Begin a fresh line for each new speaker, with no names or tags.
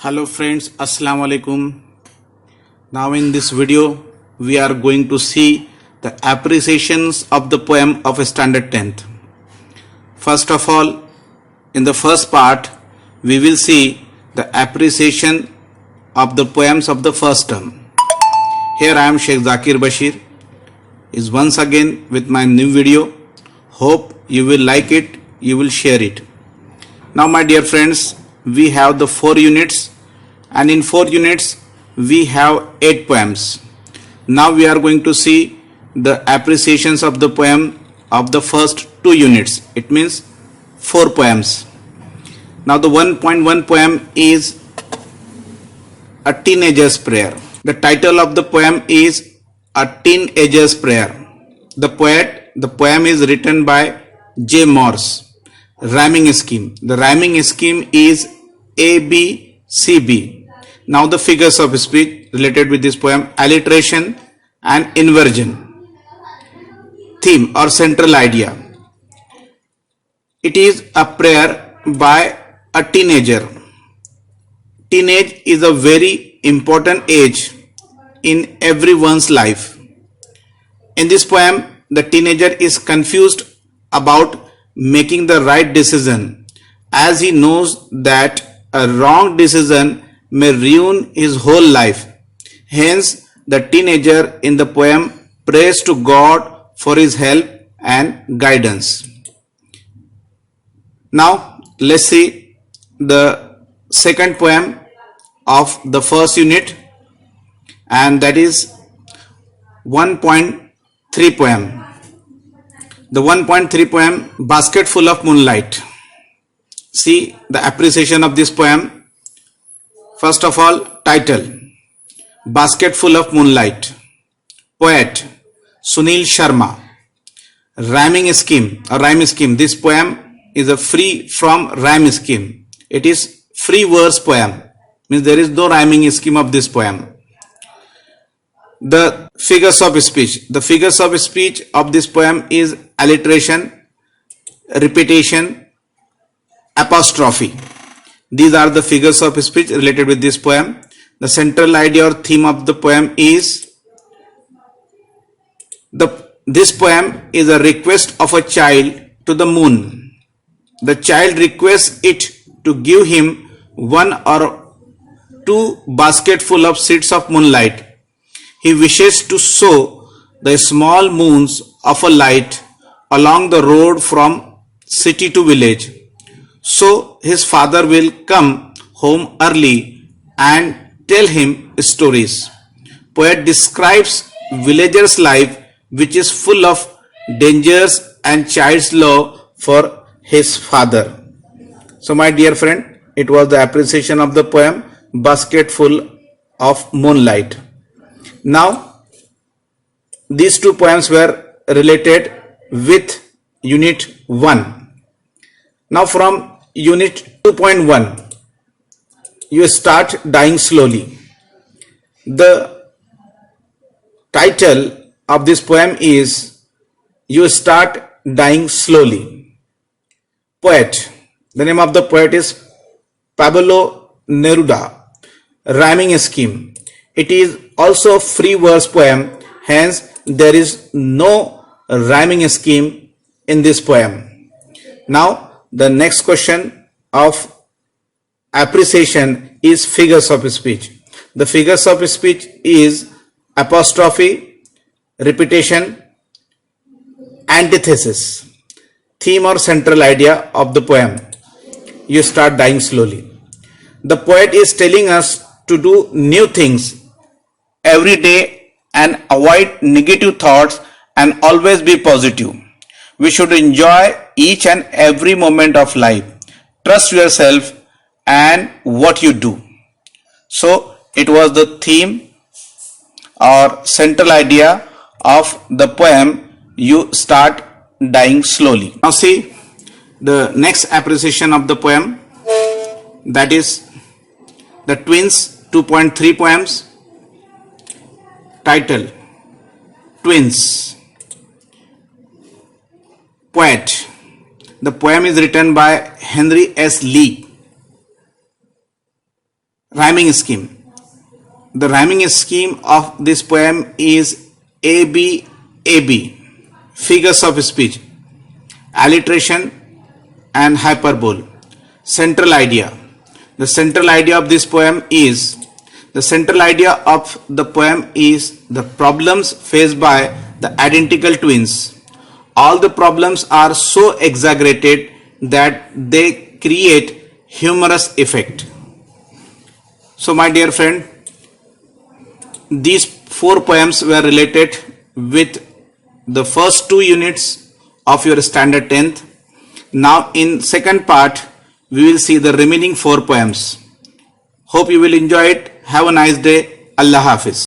Hello friends, Assalamu alaikum. Now in this video we are going to see the appreciations of the poem of Standard 10th. First of all, in the first part we will see the appreciation of the poems of the first term. Here I am Sheikh Zakir Bashir is once again with my new video. Hope you will like it, you will share it. Now my dear friends, we have the 4 units and in 4 units we have 8 poems. Now we are going to see the appreciations of the poem of the first 2 units. It means 4 poems. Now the 1.1 poem is A Teenager's Prayer. The title of the poem is A Teenager's Prayer. The poem is written by J. Morse. Rhyming scheme. The rhyming scheme is ABCB. Now the figures of speech related with this poem: alliteration and inversion. Theme or central idea. It is a prayer by a teenager. Teenage is a very important age in everyone's life. In this poem, the teenager is confused about making the right decision, as he knows that a wrong decision may ruin his whole life. Hence, the teenager in the poem prays to God for his help and guidance. Now, let's see the second poem of the first unit, and that is 1.3 poem. The 1.3 poem, Basket Full of Moonlight. See the appreciation of this poem. First of all, title: Basket Full of Moonlight. Poet: Sunil Sharma. Rhyming scheme, a rhyme scheme. This poem is a free from rhyme scheme. It is free verse poem. Means there is no rhyming scheme of this poem. The figures of speech. The figures of speech of this poem is alliteration, repetition, apostrophe. These are the figures of speech related with this poem. The central idea or theme of the poem is this poem is a request of a child to the moon. The child requests it to give him 1 or 2 basketful of seeds of moonlight. He wishes to sow the small moons of a light along the road from city to village. So his father will come home early and tell him stories. Poet describes villager's life, which is full of dangers and child's love for his father. So my dear friend, it was the appreciation of the poem Basket Full of Moonlight. Now, these 2 poems were related with Unit 1. Now from Unit 2.1, you start dying slowly. The title of this poem is You Start Dying Slowly. Poet. The name of the poet is Pablo Neruda. Rhyming scheme. It is also a free verse poem, hence there is no rhyming scheme in this poem. Now the next question of appreciation is figures of speech. The figures of speech is apostrophe, repetition, antithesis. Theme or central idea of the poem: You Start Dying Slowly. The poet is telling us to do new things every day and avoid negative thoughts and always be positive. We should enjoy each and every moment of life. Trust yourself and what you do. So it was the theme or central idea of the poem You Start Dying Slowly. Now see the next appreciation of the poem, that is the Twins 2.3 poems. Title: Twins. Poet. The poem is written by Henry S. Lee. rhyming scheme. The rhyming scheme of this poem is ABAB, figures of speech, alliteration and hyperbole. Central idea. The central idea of this poem is the problems faced by the identical twins. All the problems are so exaggerated that they create humorous effect. So my dear friend, these 4 poems were related with the first 2 units of your standard 10th. Now in second part, we will see the remaining 4 poems. Hope you will enjoy it. Have a nice day. Allah Hafiz.